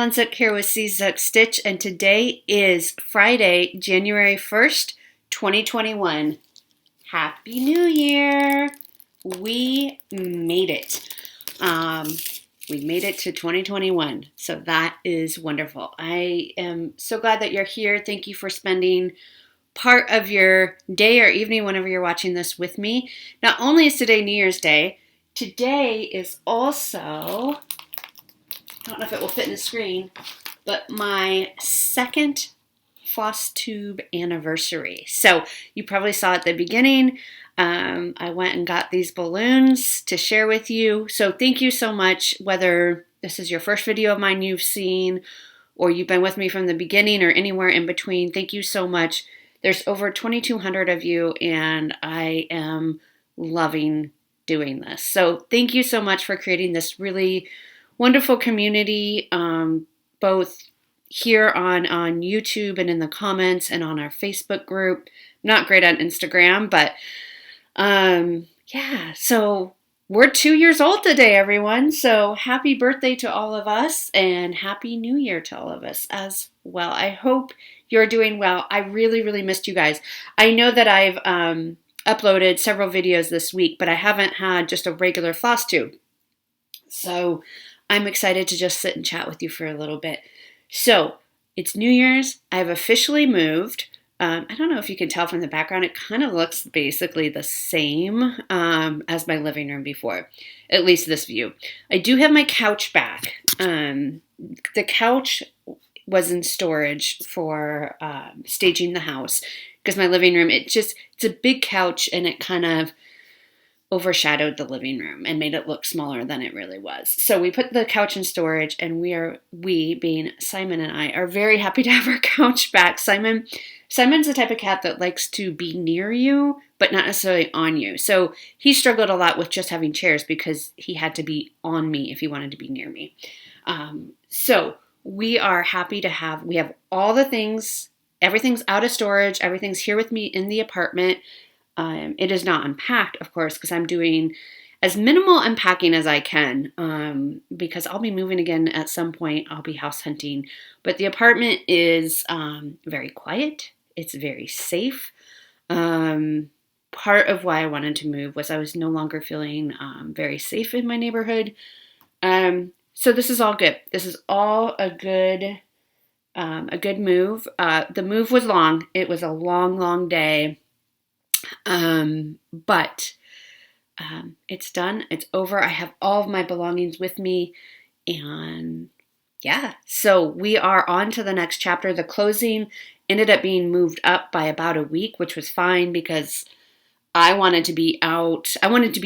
Ellen Zook here with C Zook Stitch, and today is Friday, January 1st, 2021. Happy New Year! We made it. We made it to 2021, so that is wonderful. I am so glad that you're here. Thank you for spending part of your day or evening whenever you're watching this with me. Not only is today New Year's Day, today is also, I don't know if it will fit in the screen, but my second Flosstube anniversary. So you probably saw at the beginning, I went and got these balloons to share with you. So thank you so much, whether this is your first video of mine you've seen, or you've been with me from the beginning or anywhere in between. Thank you so much. There's over 2,200 of you, and I am loving doing this. So thank you so much for creating this really wonderful community, both here on YouTube and in the comments and on our Facebook group. Not great on Instagram, but yeah, so we're 2 years old today, everyone. So happy birthday to all of us and happy New Year to all of us as well. I hope you're doing well. I really, really missed you guys. I know that I've uploaded several videos this week, but I haven't had just a regular Flosstube. So I'm excited to just sit and chat with you for a little bit. So it's New Year's. I've officially moved. I don't know if you can tell from the background. It kind of looks basically the same as my living room before, at least this view. I do have my couch back. The couch was in storage for staging the house because my living room, it's a big couch and it kind of overshadowed the living room and made it look smaller than it really was. So we put the couch in storage, and we being Simon and I are very happy to have our couch back. Simon's the type of cat that likes to be near you, but not necessarily on you. So he struggled a lot with just having chairs because he had to be on me if he wanted to be near me. So we are happy to we have all the things, everything's out of storage, everything's here with me in the apartment. It is not unpacked, of course, because I'm doing as minimal unpacking as I can, because I'll be moving again at some point. I'll be house hunting, but the apartment is very quiet. It's very safe. Part of why I wanted to move was I was no longer feeling very safe in my neighborhood. So this is all good. This is all a good move. The move was long. It was a long, long day. But it's done. It's over. I have all of my belongings with me, and yeah, so we are on to the next chapter. The closing ended up being moved up by about a week, which was fine because I wanted to be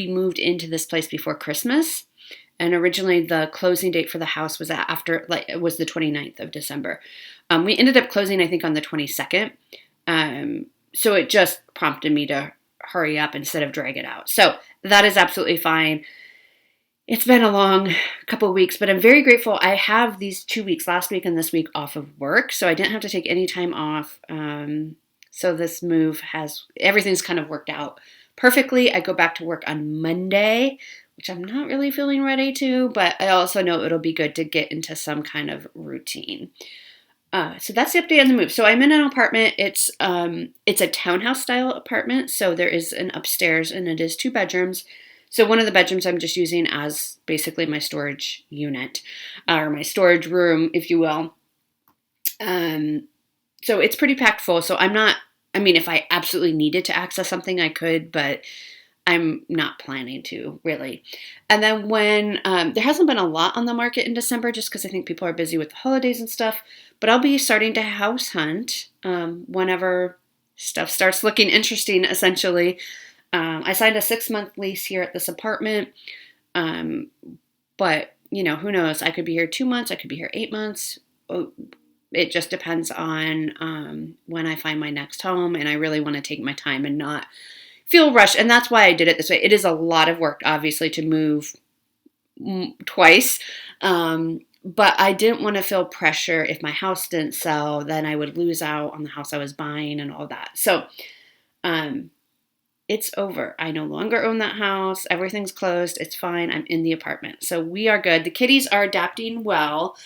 moved into this place before Christmas. And originally the closing date for the house was it was the 29th of December. We ended up closing, I think, on the 22nd. So it just prompted me to hurry up instead of drag it out. So that is absolutely fine. It's been a long couple of weeks, but I'm very grateful. I have these 2 weeks, last week and this week, off of work, so I didn't have to take any time off. So this move everything's kind of worked out perfectly. I go back to work on Monday, which I'm not really feeling ready to, but I also know it'll be good to get into some kind of routine. So that's the update on the move. So I'm in an apartment. It's a townhouse style apartment. So there is an upstairs and it is 2 bedrooms. So one of the bedrooms I'm just using as basically my storage unit, or my storage room, if you will. So it's pretty packed full. So if I absolutely needed to access something, I could, but I'm not planning to, really. And then when there hasn't been a lot on the market in December, just because I think people are busy with the holidays and stuff, but I'll be starting to house hunt whenever stuff starts looking interesting, essentially. I signed a 6-month lease here at this apartment, but, who knows? I could be here 2 months, I could be here 8 months. It just depends on when I find my next home, and I really want to take my time and not feel rushed, and that's why I did it this way. It is a lot of work, obviously, to move twice, but I didn't want to feel pressure. If my house didn't sell, then I would lose out on the house I was buying and all that. So it's over. I no longer own that house. Everything's closed. It's fine. I'm in the apartment. So we are good. The kitties are adapting well.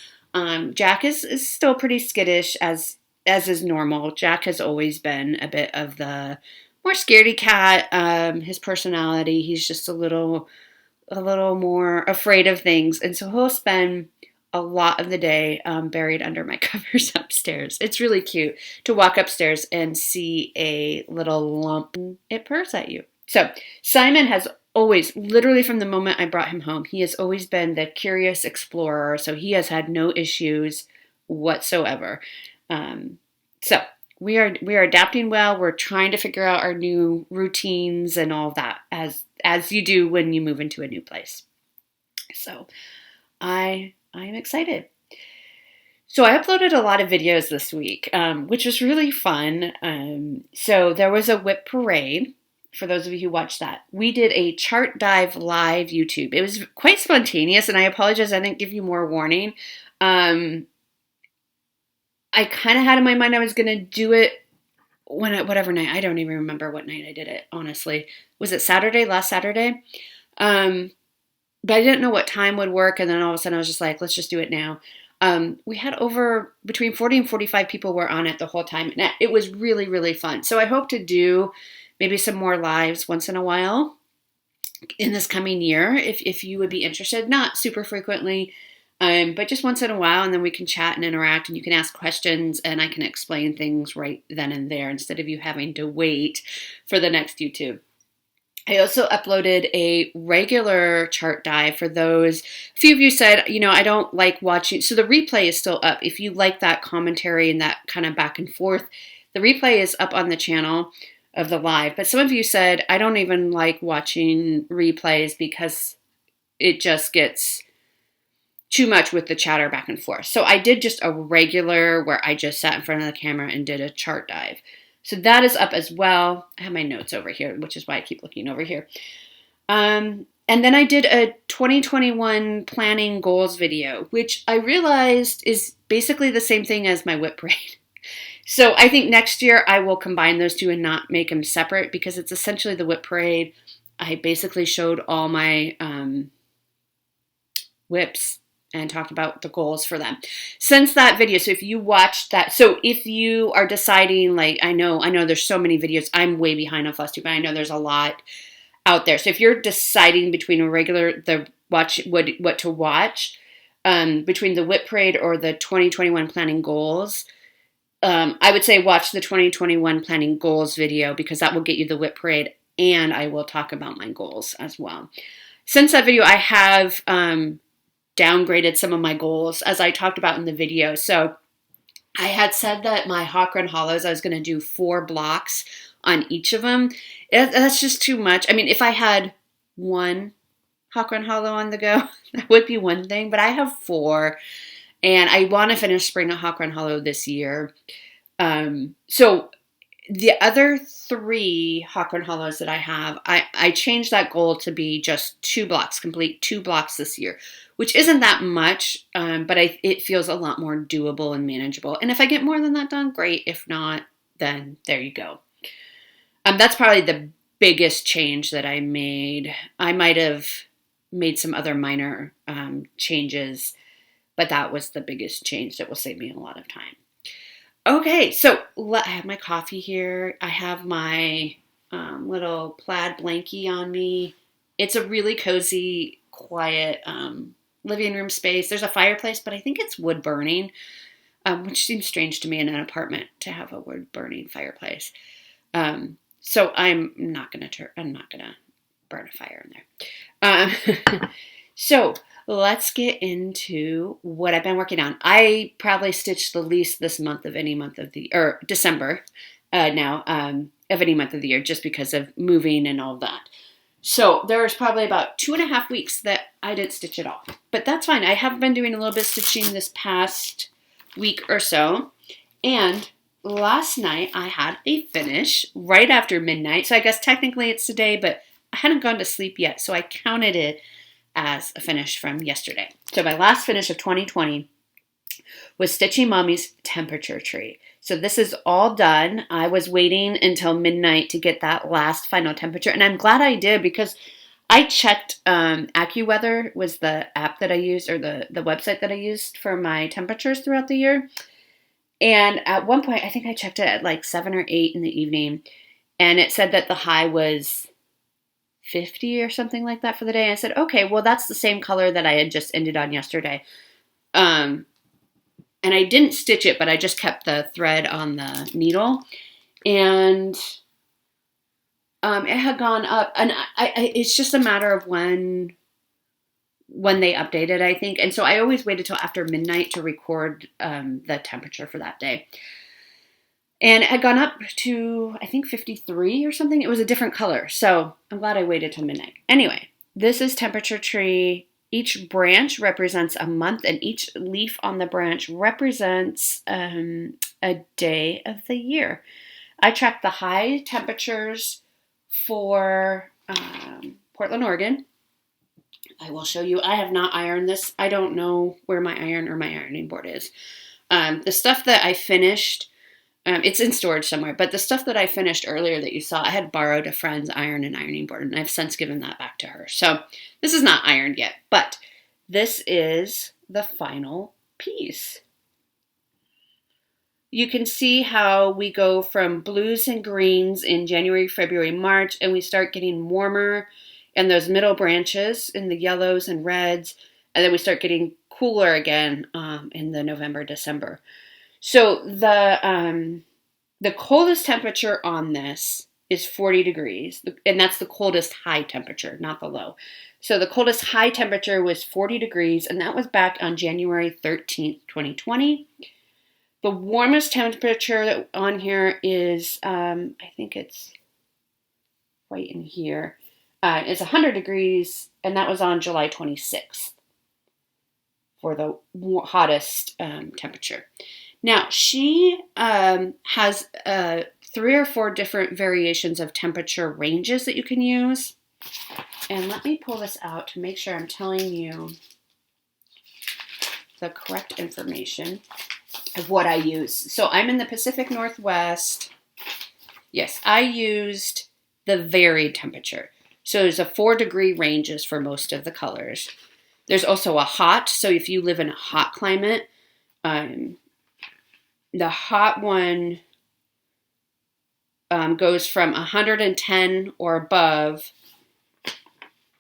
Jack is still pretty skittish as is normal. Jack has always been a bit of the more scaredy cat. His personality, he's just a little more afraid of things, and so he'll spend a lot of the day buried under my covers upstairs. It's really cute to walk upstairs and see a little lump. It purrs at you. So Simon has always, literally from the moment I brought him home, he has always been the curious explorer. So he has had no issues whatsoever. So we are adapting well. We're trying to figure out our new routines and all that as you do when you move into a new place. So I am excited. So I uploaded a lot of videos this week, which was really fun. So there was a whip parade. For those of you who watched that, we did a chart dive live YouTube. It was quite spontaneous, and I apologize I didn't give you more warning. I kind of had in my mind I was going to do it whatever night. I don't even remember what night I did it, honestly. Was it Saturday, last Saturday? But I didn't know what time would work, and then all of a sudden I was just like, let's just do it now. We had between 40 and 45 people were on it the whole time, and it was really, really fun. So I hope to do maybe some more lives once in a while in this coming year, if you would be interested. Not super frequently, but just once in a while, and then we can chat and interact, and you can ask questions, and I can explain things right then and there instead of you having to wait for the next YouTube. I also uploaded a regular chart dive for those. A few of you said, I don't like watching. So the replay is still up. If you like that commentary and that kind of back and forth, the replay is up on the channel of the live. But some of you said, I don't even like watching replays because it just gets too much with the chatter back and forth. So I did just a regular where I just sat in front of the camera and did a chart dive. So that is up as well. I have my notes over here, which is why I keep looking over here. And then I did a 2021 planning goals video, which I realized is basically the same thing as my whip parade. So I think next year I will combine those two and not make them separate, because it's essentially the whip parade. I basically showed all my whips and talked about the goals for them. Since that video, so if you watched that, so if you are deciding, like, I know there's so many videos, I'm way behind on Flosstube, but I know there's a lot out there. So if you're deciding between what to watch, between the whip parade or the 2021 planning goals, I would say watch the 2021 planning goals video, because that will get you the whip parade, and I will talk about my goals as well. Since that video, I have downgraded some of my goals, as I talked about in the video. So I had said that my hawk run hollows, I was going to do 4 blocks on each of them. That's just too much. I mean, if I had 1 hawk run hollow on the go, that would be one thing, but I have 4. And I want to finish Spring at Hawk Run Hollow this year. So the other 3 Hawk Run Hollows that I have, I changed that goal to be just 2 blocks, complete 2 blocks this year, which isn't that much, but it feels a lot more doable and manageable. And if I get more than that done, great. If not, then there you go. That's probably the biggest change that I made. I might have made some other minor changes, but that was the biggest change that will save me a lot of time. Okay, so I have my coffee here. I have my little plaid blankie on me. It's a really cozy, quiet living room space. There's a fireplace, but I think it's wood burning, which seems strange to me in an apartment to have a wood burning fireplace. So I'm not gonna burn a fire in there. So let's get into what I've been working on. I probably stitched the least this month of any month of December now, of any month of the year, just because of moving and all that. So there's probably about 2.5 weeks that I didn't stitch at all, but that's fine. I have been doing a little bit of stitching this past week or so, and last night I had a finish right after midnight. So I guess technically it's today, but I hadn't gone to sleep yet, so I counted it as a finish from yesterday. So my last finish of 2020 was stitching Mommy's temperature tree. So this is all done. I was waiting until midnight to get that last final temperature, and I'm glad I did, because I checked, AccuWeather was the app that I used, or the website that I used for my temperatures throughout the year. And at one point, I think I checked it at like 7 or 8 in the evening, and it said that the high was 50 or something like that for the day. And I said, okay, well, that's the same color that I had just ended on yesterday. And I didn't stitch it, but I just kept the thread on the needle. And it had gone up. And it's just a matter of when they updated, I think. And so I always waited till after midnight to record the temperature for that day. And it had gone up to, I think, 53 or something. It was a different color. So I'm glad I waited till midnight. Anyway, this is Temperature Tree. Each branch represents a month, and each leaf on the branch represents a day of the year. I tracked the high temperatures for Portland, Oregon. I will show you. I have not ironed this. I don't know where my iron or my ironing board is. The stuff that I finished, it's in storage somewhere, but the stuff that I finished earlier that you saw, I had borrowed a friend's iron and ironing board, and I've since given that back to her. So this is not ironed yet, but this is the final piece. You can see how we go from blues and greens in January, February, March, and we start getting warmer in those middle branches in the yellows and reds, and then we start getting cooler again in the November, December. So the coldest temperature on this is 40 degrees, and that's the coldest high temperature, not the low. So the coldest high temperature was 40 degrees, and that was back on January 13th, 2020. The warmest temperature on here is, I think it's right in here, is 100 degrees, and that was on July 26th for the hottest temperature. Now, she has 3 or 4 different variations of temperature ranges that you can use. And let me pull this out to make sure I'm telling you the correct information of what I use. So I'm in the Pacific Northwest. Yes, I used the varied temperature. So there's a 4-degree ranges for most of the colors. There's also a hot. So if you live in a hot climate, the hot one goes from 110 or above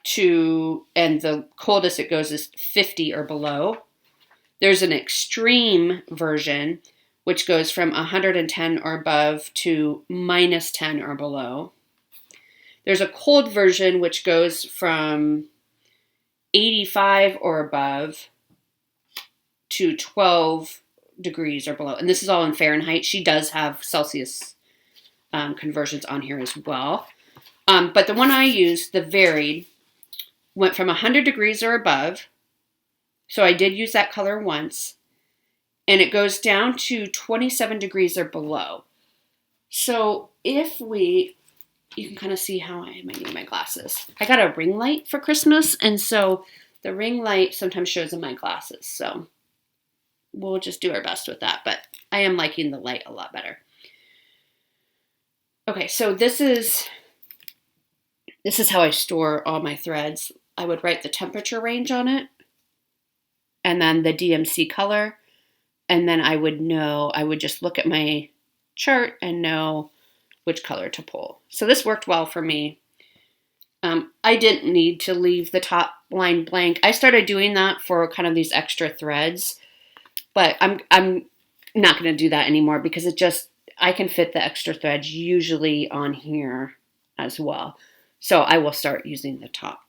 to, and the coldest it goes is 50 or below. There's an extreme version, which goes from 110 or above to minus 10 or below. There's a cold version, which goes from 85 or above to 12 degrees or below. And this is all in Fahrenheit. She does have Celsius conversions on here as well. But the one I used, the varied, went from 100 degrees or above. So I did use that color once. And it goes down to 27 degrees or below. So if you can kind of see how I might need my glasses. I got a ring light for Christmas, and so the ring light sometimes shows in my glasses. So we'll just do our best with that, but I am liking the light a lot better. Okay, so this is how I store all my threads. I would write the temperature range on it, and then the DMC color, and then I would just look at my chart and know which color to pull. So this worked well for me. I didn't need to leave the top line blank. I started doing that for kind of these extra threads, but I'm not going to do that anymore because I can fit the extra threads usually on here as well. So I will start using the top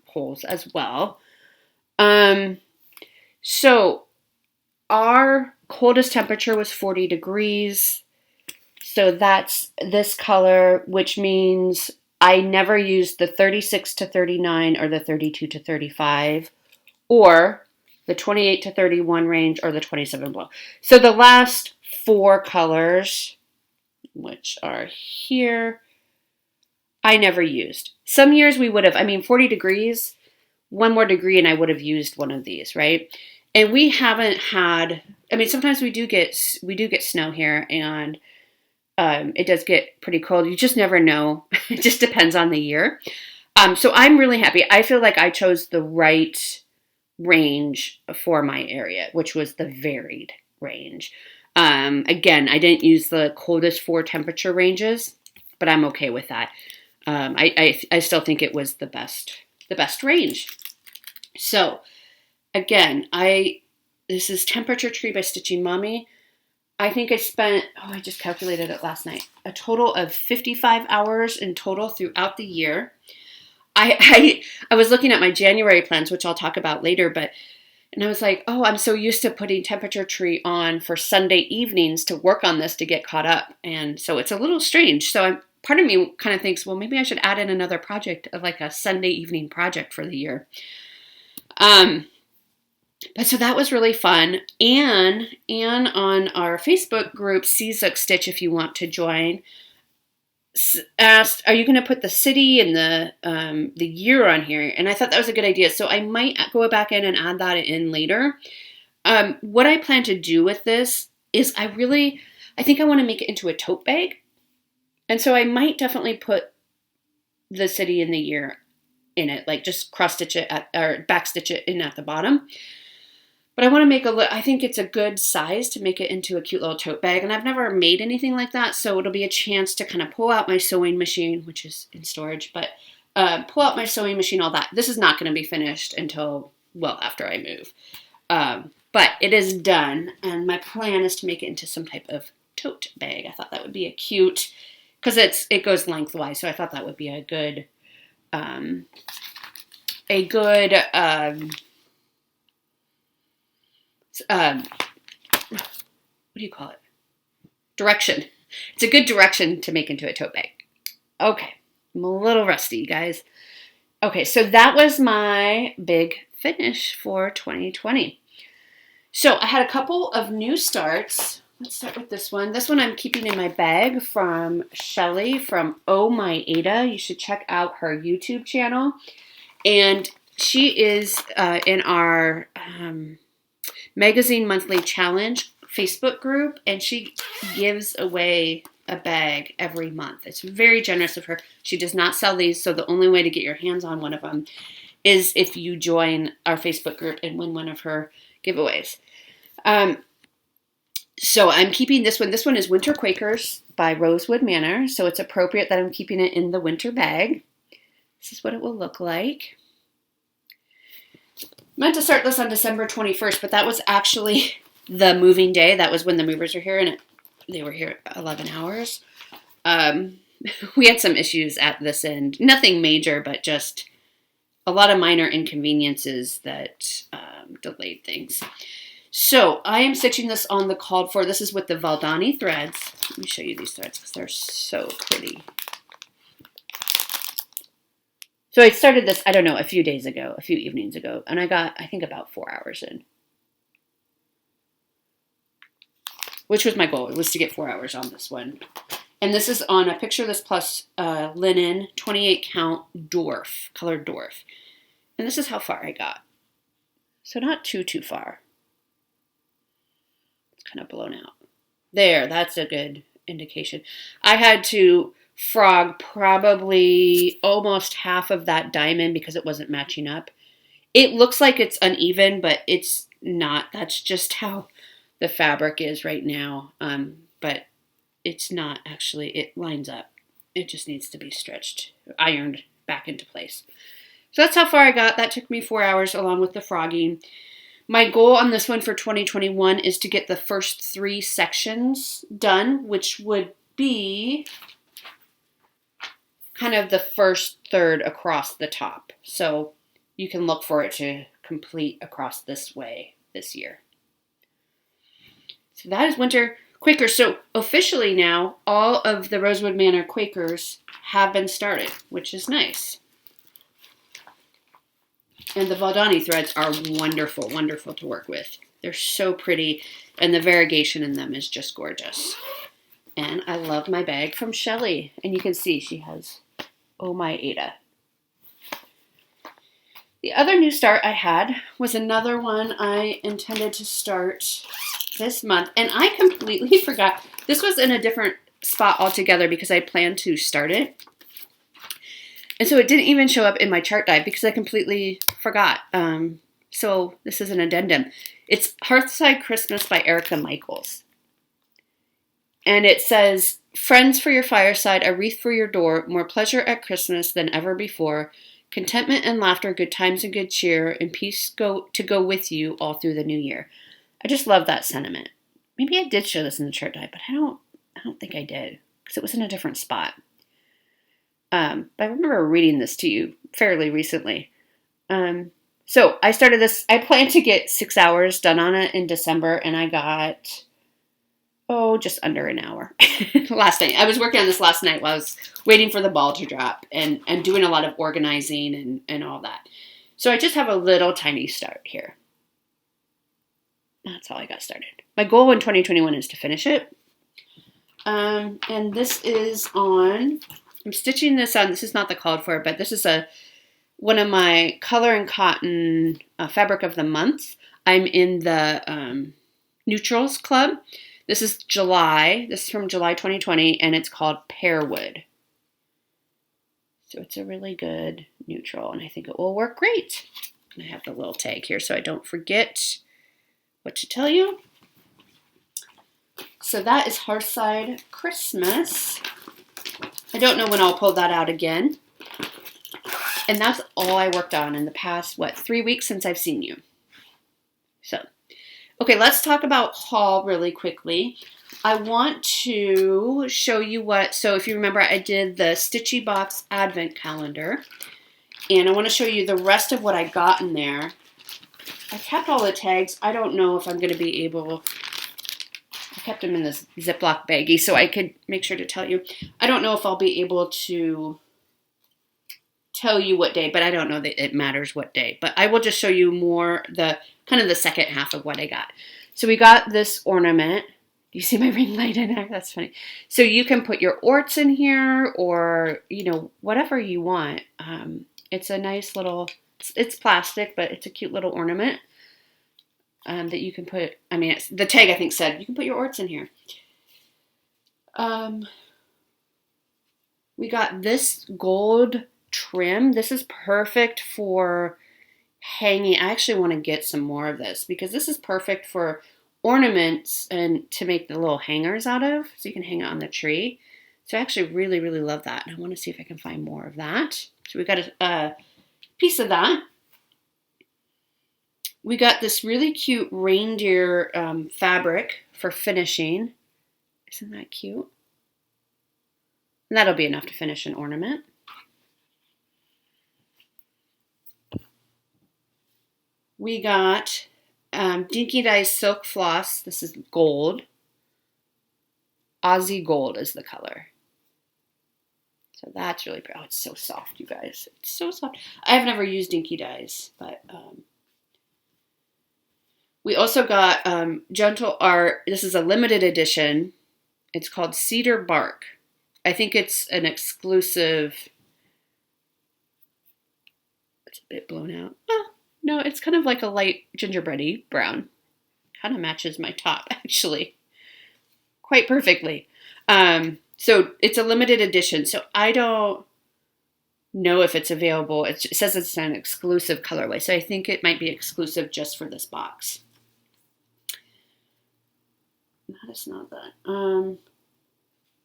holes as well. So our coldest temperature was 40 degrees. So that's this color, which means I never used the 36 to 39 or the 32 to 35 or the 28 to 31 range or the 27 below. So the last 4 colors, which are here, I never used. Some years we would have, 40 degrees, 1 more degree and I would have used one of these, right? And we haven't had, sometimes we do get snow here, and It does get pretty cold. You just never know. It just depends on the year. So I'm really happy. I feel like I chose the right range for my area, which was the varied range. Again, I didn't use the coldest 4 temperature ranges, but I'm okay with that. I still think it was the best range. So again, this is Temperature Tree by Stitchy Mommy. I think I spent, I just calculated it last night, a total of 55 hours in total throughout the year. I was looking at my January plans, which I'll talk about later, and I was like, oh, I'm so used to putting Temperature Tree on for Sunday evenings to work on this to get caught up. And so it's a little strange. So part of me kind of thinks, well, maybe I should add in another project, like a Sunday evening project for the year. But so that was really fun. Anne on our Facebook group, Seasook Stitch, if you want to join, asked, are you going to put the city and the year on here? And I thought that was a good idea. So I might go back in and add that in later. What I plan to do with this is I think I want to make it into a tote bag. And so I might definitely put the city and the year in it, like just cross stitch it or back stitch it in at the bottom. But I want to make I think it's a good size to make it into a cute little tote bag. And I've never made anything like that. So it'll be a chance to kind of pull out my sewing machine, which is in storage, but pull out my sewing machine, all that. This is not going to be finished until well after I move. But it is done. And my plan is to make it into some type of tote bag. I thought that would be a cute, because it goes lengthwise. So I thought that would be a good what do you call it? Direction. It's a good direction to make into a tote bag. Okay. I'm a little rusty, guys. Okay, so that was my big finish for 2020. So I had a couple of new starts. Let's start with this one. This one I'm keeping in my bag from Shelly from Oh My Ada. You should check out her YouTube channel. And she is in our Magazine Monthly Challenge Facebook group, and she gives away a bag every month. It's very generous of her. She does not sell these, so the only way to get your hands on one of them is if you join our Facebook group and win one of her giveaways. So I'm keeping this one. This one is Winter Quakers by Rosewood Manor, so it's appropriate that I'm keeping it in the winter bag. This is what it will look like. Meant to start this on December 21st, but that was actually the moving day. That was when the movers were here, and they were here 11 hours. We had some issues at this end. Nothing major, but just a lot of minor inconveniences that delayed things. So I am stitching this on the called for. This is with the Valdani threads. Let me show you these threads because they're so pretty. So I started this, I don't know, a few evenings ago, and I got, I think, about 4 hours in. Which was my goal. It was to get 4 hours on this one. And this is on a Picture This Plus linen 28 count dwarf, colored dwarf. And this is how far I got. So not too far. It's kind of blown out. There, that's a good indication. I had to frog probably almost half of that diamond because it wasn't matching up. It looks like it's uneven, but it's not. That's just how the fabric is right now. But it's not actually, it lines up. It just needs to be stretched, ironed back into place. So that's how far I got. That took me 4 hours along with the frogging. My goal on this one for 2021 is to get the first 3 sections done, which would be kind of the first third across the top. So you can look for it to complete across this way this year. So that is Winter Quakers. So officially now, all of the Rosewood Manor Quakers have been started, which is nice. And the Valdani threads are wonderful, wonderful to work with. They're so pretty, and the variegation in them is just gorgeous. And I love my bag from Shelly. And you can see she has Oh My Ada. The other new start I had was another one I intended to start this month. And I completely forgot. This was in a different spot altogether because I planned to start it. And so it didn't even show up in my chart dive because I completely forgot. So this is an addendum. It's Hearthside Christmas by Erica Michaels. And it says, friends for your fireside, a wreath for your door, more pleasure at Christmas than ever before, contentment and laughter, good times and good cheer, and peace go with you all through the new year. I just love that sentiment. Maybe I did show this in the chart dive, but I don't think I did because it was in a different spot. But I remember reading this to you fairly recently. So I started this. I planned to get 6 hours done on it in December, and I got just under an hour last night. I was working on this last night while I was waiting for the ball to drop and doing a lot of organizing and all that. So I just have a little tiny start here. That's how I got started. My goal in 2021 is to finish it. And this is on, I'm stitching this on, this is not the called for, but this is one of my Color and Cotton Fabric of the Month. I'm in the Neutrals Club. This is July. This is from July 2020, and it's called Pearwood. So it's a really good neutral, and I think it will work great. And I have the little tag here so I don't forget what to tell you. So that is Hearthside Christmas. I don't know when I'll pull that out again. And that's all I worked on in the past, 3 weeks since I've seen you. So, okay, let's talk about haul really quickly. I want to show you so if you remember, I did the Stitchy Box Advent Calendar. And I want to show you the rest of what I got in there. I kept all the tags. I don't know if I'm going to be able, I kept them in this Ziploc baggie so I could make sure to tell you. I don't know if I'll be able to tell you what day, but I don't know that it matters what day. But I will just show you more kind of the second half of what I got. So we got this ornament. You see my ring light in there? That's funny. So you can put your orts in here or, whatever you want. It's a nice little, it's plastic, but it's a cute little ornament that you can put, the tag I think said, you can put your orts in here. We got this gold trim. This is perfect for hanging. I actually want to get some more of this because this is perfect for ornaments and to make the little hangers out of, so you can hang it on the tree. So I actually really, really love that. And I want to see if I can find more of that. So we got a piece of that. We got this really cute reindeer fabric for finishing. Isn't that cute? And that'll be enough to finish an ornament. We got Dinky Dye's Silk Floss. This is gold. Aussie Gold is the color. So that's really pretty. Oh, it's so soft, you guys. It's so soft. I've never used Dinky Dyes, but we also got Gentle Art. This is a limited edition. It's called Cedar Bark. I think it's an exclusive. It's a bit blown out. Oh, no, it's kind of like a light gingerbready brown. Kind of matches my top, actually. Quite perfectly. So it's a limited edition. So I don't know if it's available. It says it's an exclusive colorway. So I think it might be exclusive just for this box. That is not that.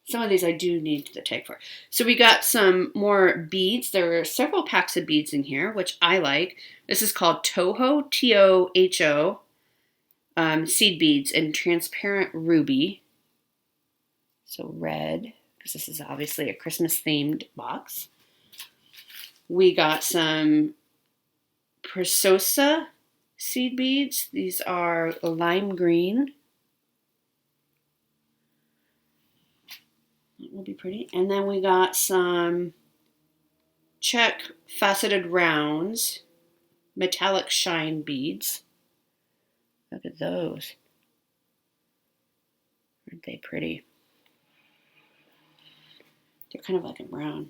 Some of these I do need the tag for. So we got some more beads. There are several packs of beads in here, which I like. This is called Toho, T-O-H-O, seed beads in transparent ruby. So red, because this is obviously a Christmas-themed box. We got some Presosa seed beads. These are lime green. That will be pretty. And then we got some check faceted rounds, metallic shine beads. Look at those. Aren't they pretty? They're kind of like a brown.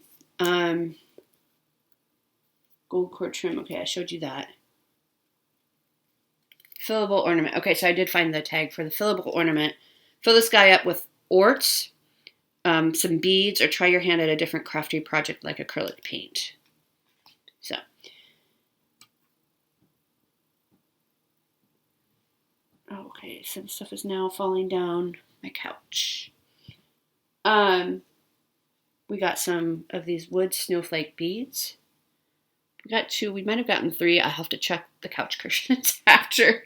Gold cord trim. Okay, I showed you that. Fillable ornament. Okay, so I did find the tag for the fillable ornament. Fill this guy up with orts. some beads, or try your hand at a different crafty project like acrylic paint. So. Okay, some stuff is now falling down my couch. We got some of these wood snowflake beads. We got 2. We might have gotten 3. I'll have to check the couch cushions after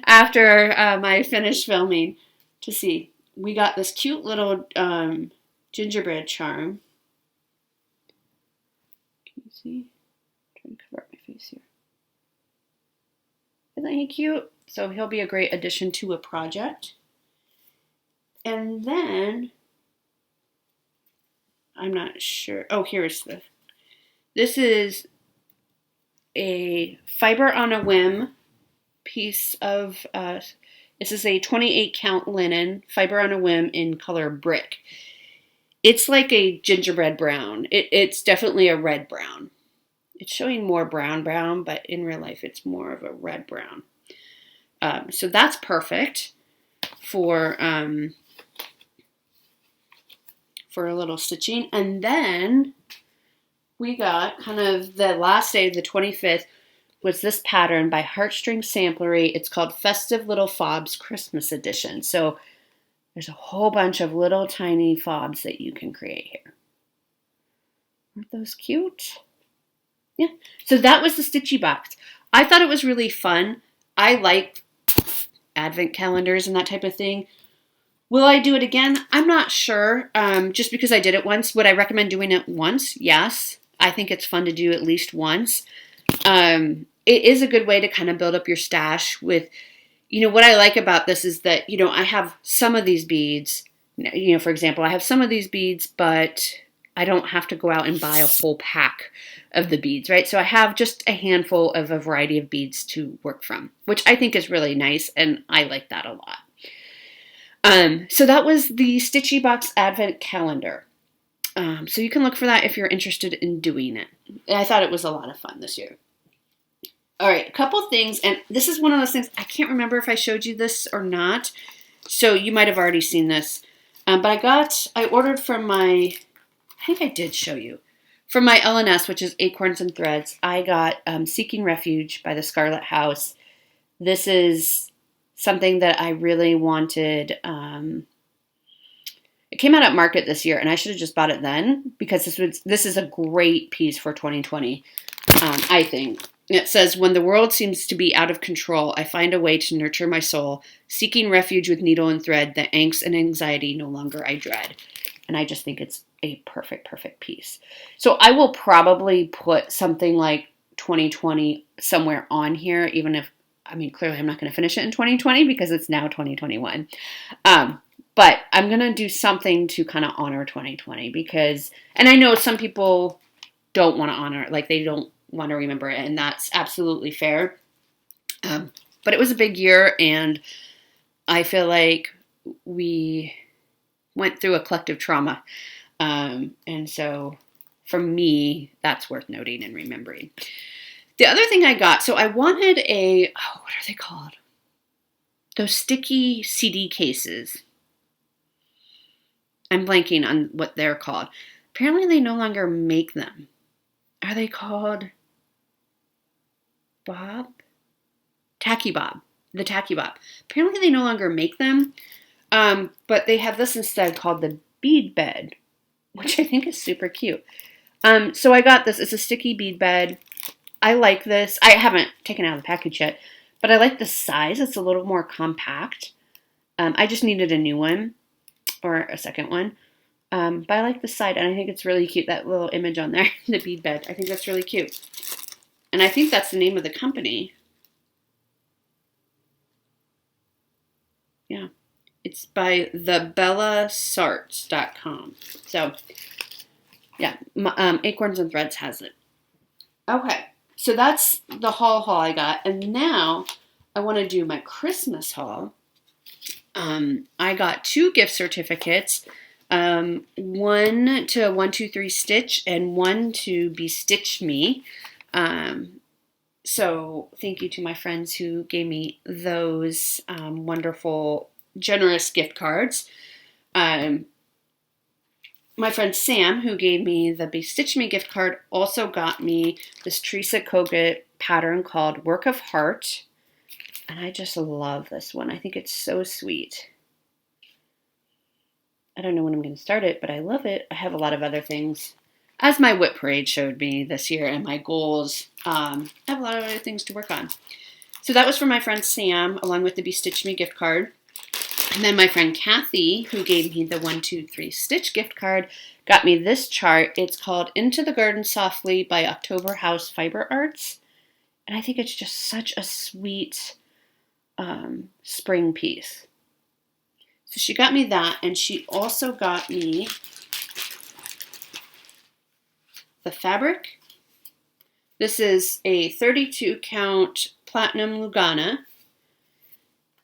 I finish filming to see. We got this cute little gingerbread charm. Can you see? I'm trying to cover up my face here. Isn't he cute? So he'll be a great addition to a project. And then, I'm not sure. Oh, here's this is a fiber on a whim piece of, this is a 28 count linen, fiber on a whim in color brick. It's like a gingerbread brown. It's definitely a red brown. It's showing more brown, but in real life it's more of a red brown. So that's perfect for a little stitching. And then we got kind of the last day, the 25th, was this pattern by Heartstring Samplery. It's called Festive Little Fobs Christmas Edition. So there's a whole bunch of little tiny fobs that you can create here. Aren't those cute? Yeah. So that was the Stitchy box. I thought it was really fun. I like advent calendars and that type of thing. Will I do it again? I'm not sure. Just because I did it once. Would I recommend doing it once? Yes. I think it's fun to do at least once. It is a good way to kind of build up your stash with, what I like about this is that, I have some of these beads, for example, I have some of these beads, but I don't have to go out and buy a whole pack of the beads, right? So I have just a handful of a variety of beads to work from, which I think is really nice, and I like that a lot. So that was the Stitchy Box Advent Calendar. So you can look for that if you're interested in doing it. And I thought it was a lot of fun this year. All right, a couple things, and this is one of those things, I can't remember if I showed you this or not, so you might have already seen this. But I ordered from I think I did show you, from my LNS, which is Acorns and Threads, I got Seeking Refuge by the Scarlet House. This is something that I really wanted. It came out at Market this year, and I should have just bought it then, because this is a great piece for 2020, I think. It says, when the world seems to be out of control, I find a way to nurture my soul, seeking refuge with needle and thread, the angst and anxiety no longer I dread. And I just think it's a perfect piece. So I will probably put something like 2020 somewhere on here, even if, clearly I'm not going to finish it in 2020 because it's now 2021. But I'm going to do something to kind of honor 2020 because, and I know some people don't want to honor it, like they don't want to remember it, and that's absolutely fair. But it was a big year, and I feel like we went through a collective trauma. And so for me, that's worth noting and remembering. The other thing I got, so I wanted what are they called? Those sticky CD cases. I'm blanking on what they're called. Apparently they no longer make them. Are they called Bob? Tacky Bob. The Tacky Bob. Apparently they no longer make them. But they have this instead called the Bead Bed, which I think is super cute. So I got this. It's a sticky bead bed. I like this. I haven't taken it out of the package yet, but I like the size. It's a little more compact. I just needed a new one or a second one. But I like the side, and I think it's really cute, that little image on there, the bead bed. I think that's really cute. And I think that's the name of the company. Yeah. It's by thebellasarts.com. So, yeah, Acorns and Threads has it. Okay, so that's the haul I got. And now I want to do my Christmas haul. I got 2 gift certificates. One to 123 Stitch and one to Be Stitch Me. So thank you to my friends who gave me those wonderful, generous gift cards. my friend Sam, who gave me the Be Stitch Me gift card, also got me this Teresa Kogut pattern called Work of Heart. And I just love this one. I think it's so sweet. I don't know when I'm going to start it, but I love it. I have a lot of other things. As my whip parade showed me this year and my goals, I have a lot of other things to work on. So that was from my friend Sam, along with the Be Stitch Me gift card. And then my friend Kathy, who gave me the 1, 2, 3 Stitch gift card, got me this chart. It's called Into the Garden Softly by October House Fiber Arts. And I think it's just such a sweet spring piece. So she got me that, and she also got me the fabric. This is a 32 count platinum Lugana,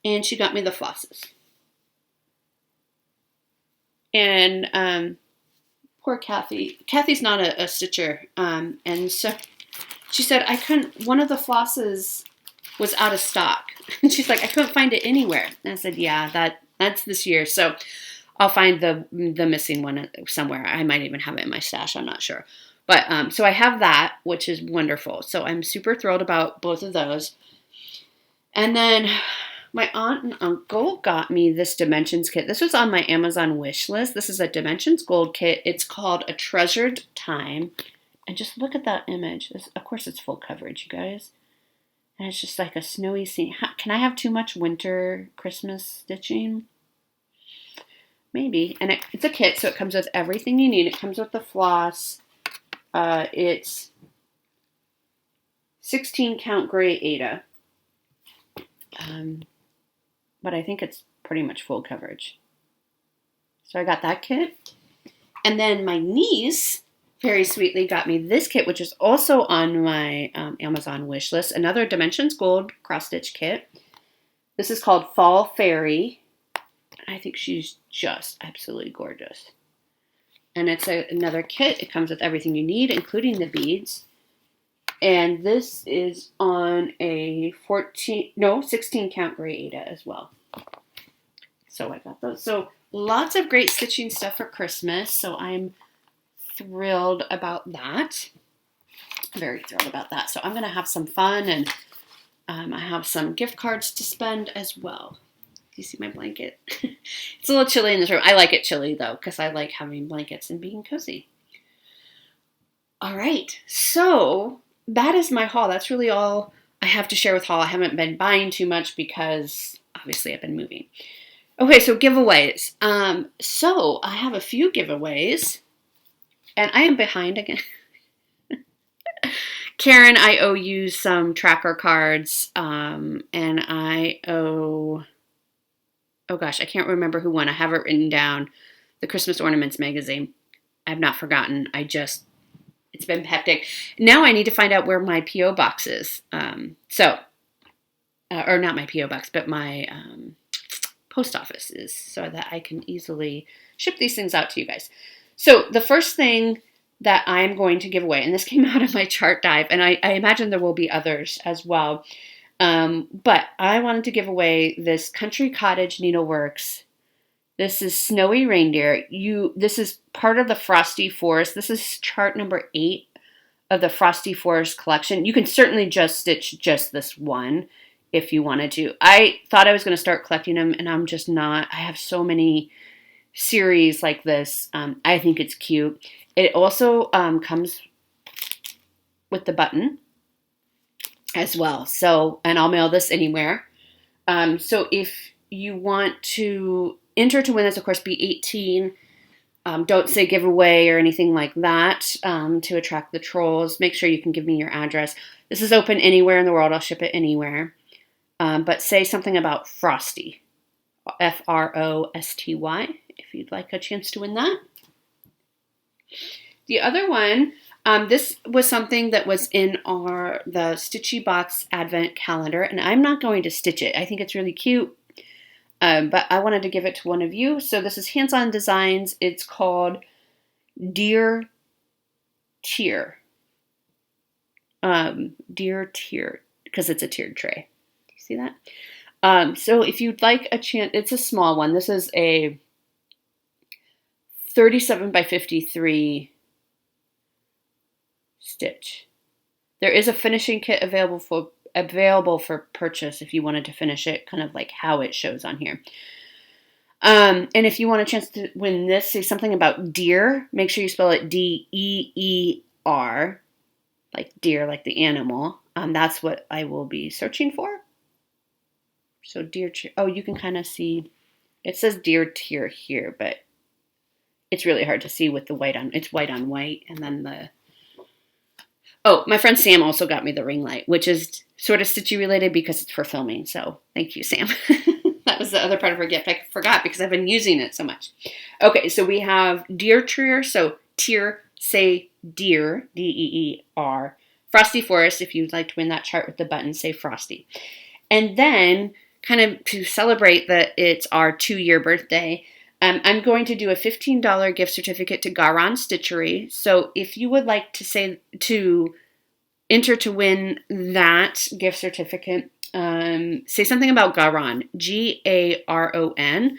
and she got me the flosses. And poor Kathy. Kathy's not a stitcher, and so she said one of the flosses was out of stock. And she's like, I couldn't find it anywhere. And I said, yeah, that's this year. So I'll find the missing one somewhere. I might even have it in my stash. I'm not sure. But so I have that, which is wonderful. So I'm super thrilled about both of those. And then my aunt and uncle got me this Dimensions kit. This was on my Amazon wish list. This is a Dimensions Gold kit. It's called A Treasured Time. And just look at that image. Of course, it's full coverage, you guys. And it's just like a snowy scene. Can I have too much winter Christmas stitching? Maybe. And it's a kit, so it comes with everything you need. It comes with the floss. It's 16 count gray Aida. But I think it's pretty much full coverage. So I got that kit. And then my niece very sweetly got me this kit, which is also on my Amazon wish list. Another Dimensions Gold cross stitch kit. This is called Fall Fairy. I think she's just absolutely gorgeous. And it's another kit. It comes with everything you need, including the beads. And this is on a 16 count gray Aida as well. So I got those. So lots of great stitching stuff for Christmas. So I'm thrilled about that. Very thrilled about that. So I'm going to have some fun, and I have some gift cards to spend as well. Do you see my blanket? It's a little chilly in this room. I like it chilly though, because I like having blankets and being cozy. All right. So that is my haul. That's really all I have to share with haul. I haven't been buying too much because obviously I've been moving. Okay, so giveaways. So I have a few giveaways, and I am behind again. Karen, I owe you some tracker cards, and I owe, oh gosh, I can't remember who won. I have it written down. The Christmas Ornaments magazine. I've not forgotten. It's been hectic. Now I need to find out where my P.O. box is. Or not my P.O. box, but my post office is, so that I can easily ship these things out to you guys. So the first thing that I'm going to give away, and this came out of my chart dive, and I imagine there will be others as well, but I wanted to give away this Country Cottage Needleworks. This is Snowy Reindeer. This is part of the Frosty Forest. This is chart number 8 of the Frosty Forest collection. You can certainly just stitch just this one if you wanted to. I thought I was going to start collecting them, and I'm just not. I have so many series like this. I think it's cute. It also comes with the button as well. So, and I'll mail this anywhere. So if you want to enter to win this, of course, be 18. Don't say giveaway or anything like that to attract the trolls. Make sure you can give me your address. This is open anywhere in the world. I'll ship it anywhere. But say something about Frosty, Frosty, if you'd like a chance to win that. The other one, this was something that was in the Stitchy Box Advent Calendar, and I'm not going to stitch it. I think it's really cute, but I wanted to give it to one of you. So this is Hands On Designs. It's called Dear Tier. Dear Tier, because it's a tiered tray. See that? So if you'd like a chance, it's a small one. This is a 37 by 53 stitch. There is a finishing kit available for purchase if you wanted to finish it kind of like how it shows on here. And if you want a chance to win this, say something about deer, make sure you spell it D-E-E-R, like deer, like the animal. That's what I will be searching for. So deer, oh, you can kind of see, it says deer tier here, but it's really hard to see with the white on, it's white on white, and then the, oh, my friend Sam also got me the ring light, which is sort of stitchy related because it's for filming, so thank you, Sam. That was the other part of her gift. I forgot because I've been using it so much. Okay, so we have deer tier, so tier, say deer, D-E-E-R. Frosty Forest, if you'd like to win that chart with the button, say Frosty. And then, kind of to celebrate that it's our 2-year birthday, I'm going to do a $15 gift certificate to Garon Stitchery. So if you would like to enter to win that gift certificate, say something about Garon, G-A-R-O-N,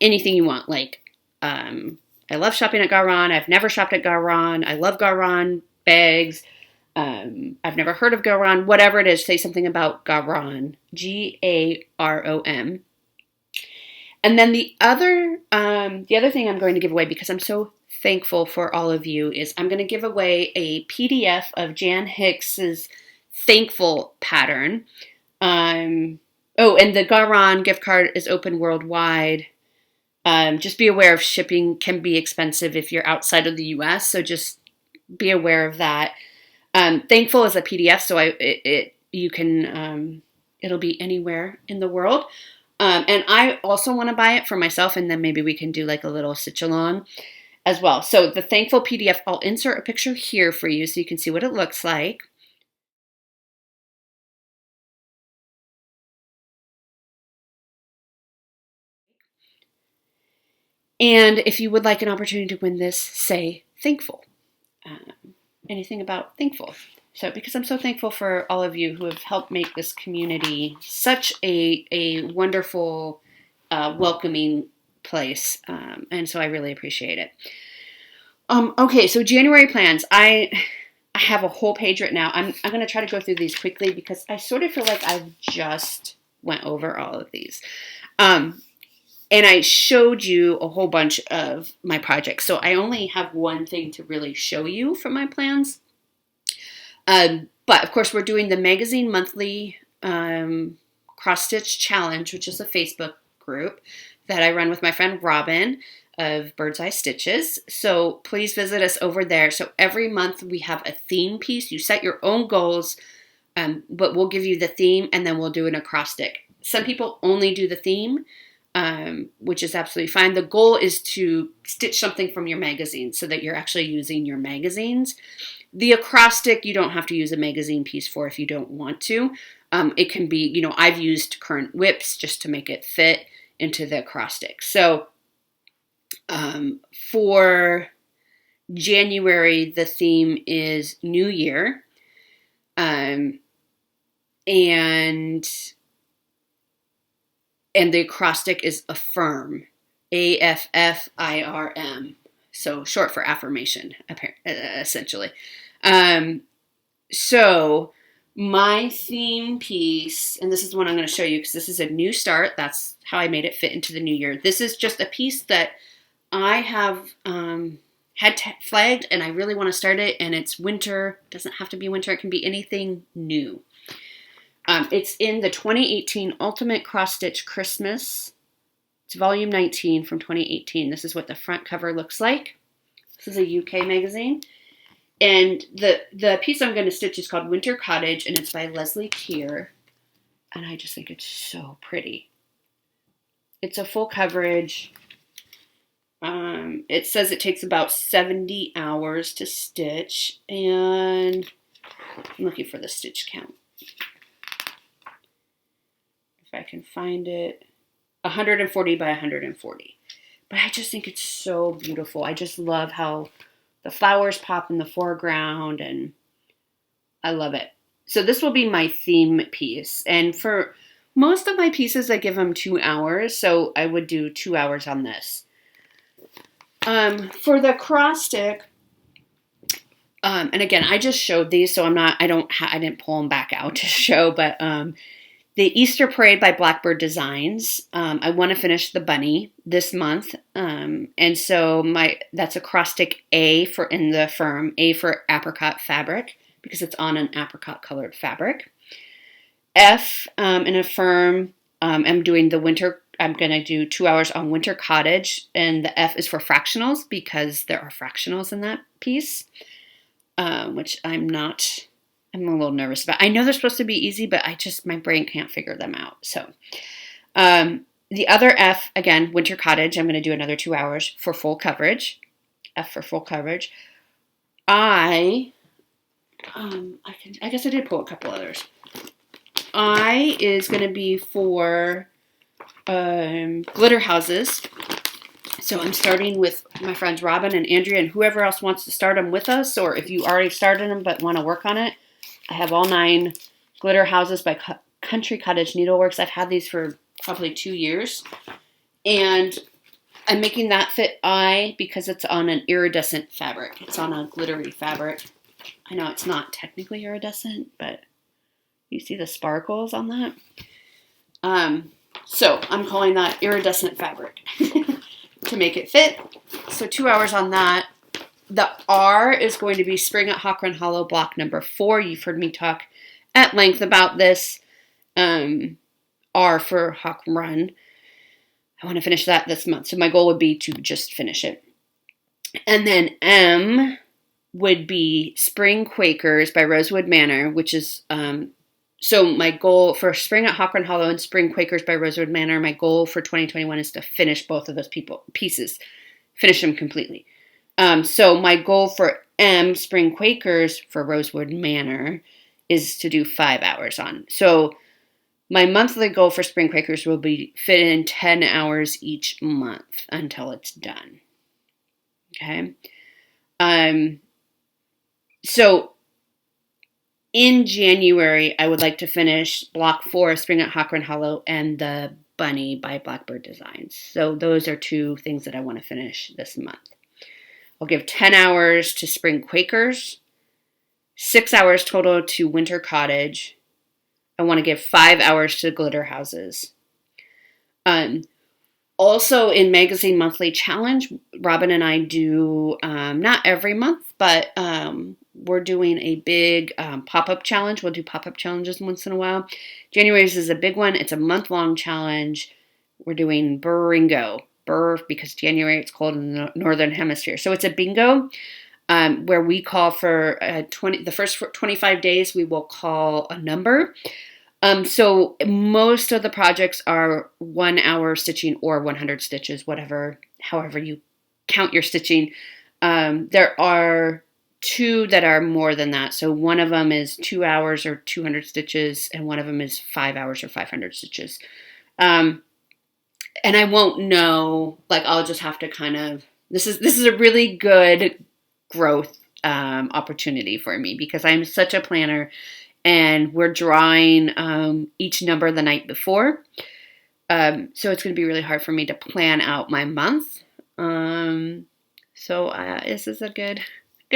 anything you want. Like, I love shopping at Garon. I've never shopped at Garon. I love Garon bags. I've never heard of Garon. Whatever it is, say something about Garon, G-A-R-O-N. And then the other thing I'm going to give away, because I'm so thankful for all of you, is I'm going to give away a PDF of Jan Hicks's Thankful pattern. Oh, and the Garon gift card is open worldwide. Just be aware of shipping can be expensive if you're outside of the U.S., so just be aware of that. Thankful is a PDF, so it'll be anywhere in the world. And I also want to buy it for myself, and then maybe we can do like a little stitch along as well. So the Thankful PDF, I'll insert a picture here for you so you can see what it looks like. And if you would like an opportunity to win this, say thankful. Anything about thankful. So because I'm so thankful for all of you who have helped make this community such a wonderful, welcoming place. And so I really appreciate it. Okay, so January plans. I have a whole page right now. I'm going to try to go through these quickly because I sort of feel like I've just went over all of these. And I showed you a whole bunch of my projects. So I only have one thing to really show you from my plans. But of course, we're doing the magazine monthly cross stitch challenge, which is a Facebook group that I run with my friend Robin of Bird's Eye Stitches. So please visit us over there. So every month we have a theme piece. You set your own goals, but we'll give you the theme and then we'll do an acrostic. Some people only do the theme, which is absolutely fine. The goal is to stitch something from your magazine so that you're actually using your magazines. The acrostic, you don't have to use a magazine piece for if you don't want to. It can be, I've used current whips just to make it fit into the acrostic. So for January, the theme is New Year. And the acrostic is affirm, A-F-F-I-R-M. So short for affirmation, essentially. So my theme piece, and this is the one I'm going to show you because this is a new start. That's how I made it fit into the new year. This is just a piece that I have had flagged and I really want to start it, and it's winter. It doesn't have to be winter. It can be anything new. It's in the 2018 Ultimate Cross Stitch Christmas. It's volume 19 from 2018. This is what the front cover looks like. This is a UK magazine. And the piece I'm going to stitch is called Winter Cottage, and it's by Leslie Keir. And I just think it's so pretty. It's a full coverage. It says it takes about 70 hours to stitch, and I'm looking for the stitch count. If I can find it, 140 by 140. But I just think it's so beautiful. I just love how the flowers pop in the foreground, and I love it. So this will be my theme piece. And for most of my pieces, I give them 2 hours. So I would do 2 hours on this. For the cross stick, and again, I just showed these, so I didn't pull them back out to show, but the Easter Parade by Blackbird Designs. I want to finish the bunny this month, and so that's a cross stick A for in the firm, A for apricot fabric because it's on an apricot colored fabric. F in a firm, I'm doing the winter. I'm going to do 2 hours on Winter Cottage, and the F is for fractionals because there are fractionals in that piece, which I'm a little nervous about. I know they're supposed to be easy, but my brain can't figure them out. So the other F, again, Winter Cottage, I'm going to do another 2 hours for full coverage. F for full coverage. I guess I did pull a couple others. I is going to be for glitter houses. So I'm starting with my friends Robin and Andrea and whoever else wants to start them with us, or if you already started them but want to work on it. I have all 9 glitter houses by Country Cottage Needleworks. I've had these for probably 2 years. And I'm making that fit I because it's on an iridescent fabric. It's on a glittery fabric. I know it's not technically iridescent, but you see the sparkles on that? So I'm calling that iridescent fabric to make it fit. So 2 hours on that. The R is going to be Spring at Hawk Run Hollow block number 4. You've heard me talk at length about this. R for Hawk Run. I want to finish that this month. So my goal would be to just finish it. And then M would be Spring Quakers by Rosewood Manor, which is, so my goal for Spring at Hawk Run Hollow and Spring Quakers by Rosewood Manor, my goal for 2021 is to finish both of those pieces. Finish them completely. So my goal for M, Spring Quakers for Rosewood Manor, is to do 5 hours on. So my monthly goal for Spring Quakers will be fit in 10 hours each month until it's done. Okay. So in January, I would like to finish block 4, Spring at Hawk Run Hollow, and the Bunny by Blackbird Designs. So those are 2 things that I want to finish this month. I'll give 10 hours to Spring Quakers, 6 hours total to Winter Cottage. I want to give 5 hours to Glitter Houses. Also in Magazine Monthly Challenge, Robin and I do, not every month, but we're doing a big pop-up challenge. We'll do pop-up challenges once in a while. January's is a big one. It's a month-long challenge. We're doing Burringo. Because January it's cold in the Northern Hemisphere. So it's a bingo where we call for the first 25 days, we will call a number. So most of the projects are 1 hour stitching or 100 stitches, however you count your stitching. There are 2 that are more than that. So one of them is 2 hours or 200 stitches, and one of them is 5 hours or 500 stitches. And I won't know, I'll just have to kind of, this is a really good growth opportunity for me because I'm such a planner and we're drawing each number the night before. So it's going to be really hard for me to plan out my month. So this is a good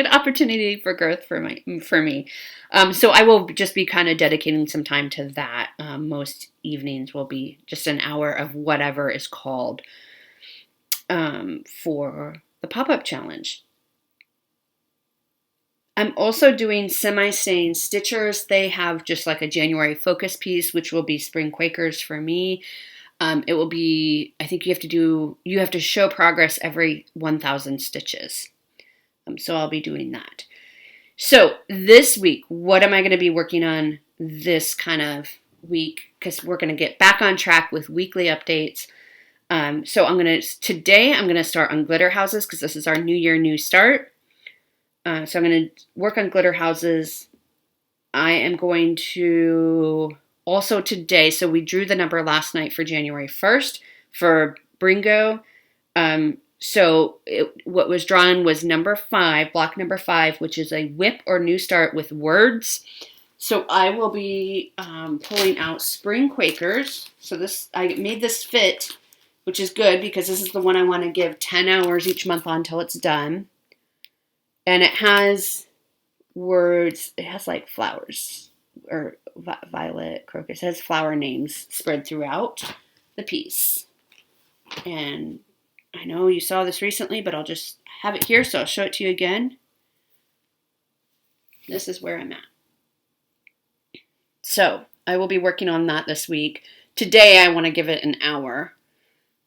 opportunity for growth for me. So I will just be kind of dedicating some time to that. Most evenings will be just an hour of whatever is called for the pop-up challenge. I'm also doing semi-stain stitchers. They have just like a January focus piece, which will be Spring Quakers for me. It will be, I think you have to show progress every 1,000 stitches. So I'll be doing that. So this week, what am I going to be working on this kind of week? Because we're going to get back on track with weekly updates. So today I'm going to start on glitter houses because this is our new year, new start. So I'm going to work on glitter houses. I am going to also today, so we drew the number last night for January 1st for Bringo. What was drawn was number 5, block number 5, which is a whip or new start with words. So I will be pulling out Spring Quakers. So I made this fit which is good because this is the one I want to give 10 hours each month on until it's done. And it has words, it has like flowers or violet, crocus. It has flower names spread throughout the piece. And I know you saw this recently, but I'll just have it here, so I'll show it to you again. This is where I'm at. So I will be working on that this week. Today I want to give it an hour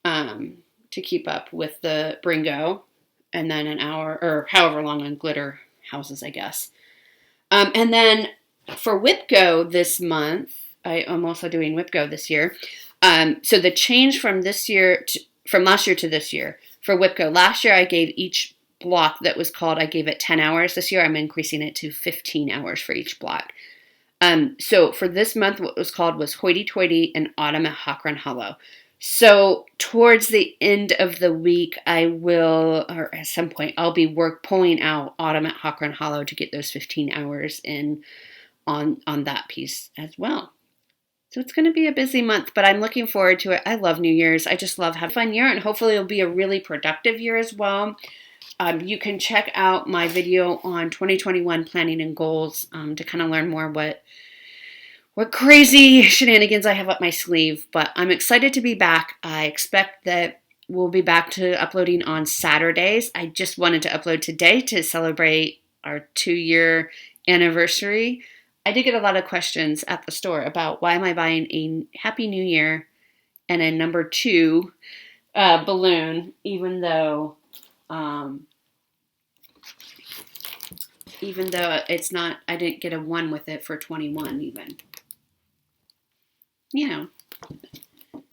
to keep up with the Bringo, and then an hour or however long on glitter houses, I guess. And then for WIPGO this month, I'm also doing WIPGO this year. So the change from this year, from last year to this year, for WIPGO, last year I gave each block that was called, I gave it 10 hours. This year I'm increasing it to 15 hours for each block. So for this month, what was called was Hoity Toity and Autumn at Hawk Run Hollow. So towards the end of the week, I will, or at some point, I'll be pulling out Autumn at Hawk Run Hollow to get those 15 hours in on that piece as well. So it's going to be a busy month, but I'm looking forward to it. I love New Year's. I just love having a fun year, and hopefully it'll be a really productive year as well. You can check out my video on 2021 planning and goals to kind of learn more what crazy shenanigans I have up my sleeve. But I'm excited to be back. I expect that we'll be back to uploading on Saturdays. I just wanted to upload today to celebrate our 2-year anniversary. I did get a lot of questions at the store about why am I buying a Happy New Year and a number 2 balloon, even though it's not, I didn't get a 1 with it for 21 even. You know,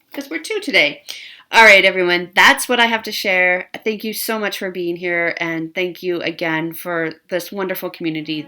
because we're 2 today. All right, everyone, that's what I have to share. Thank you so much for being here, and thank you again for this wonderful community.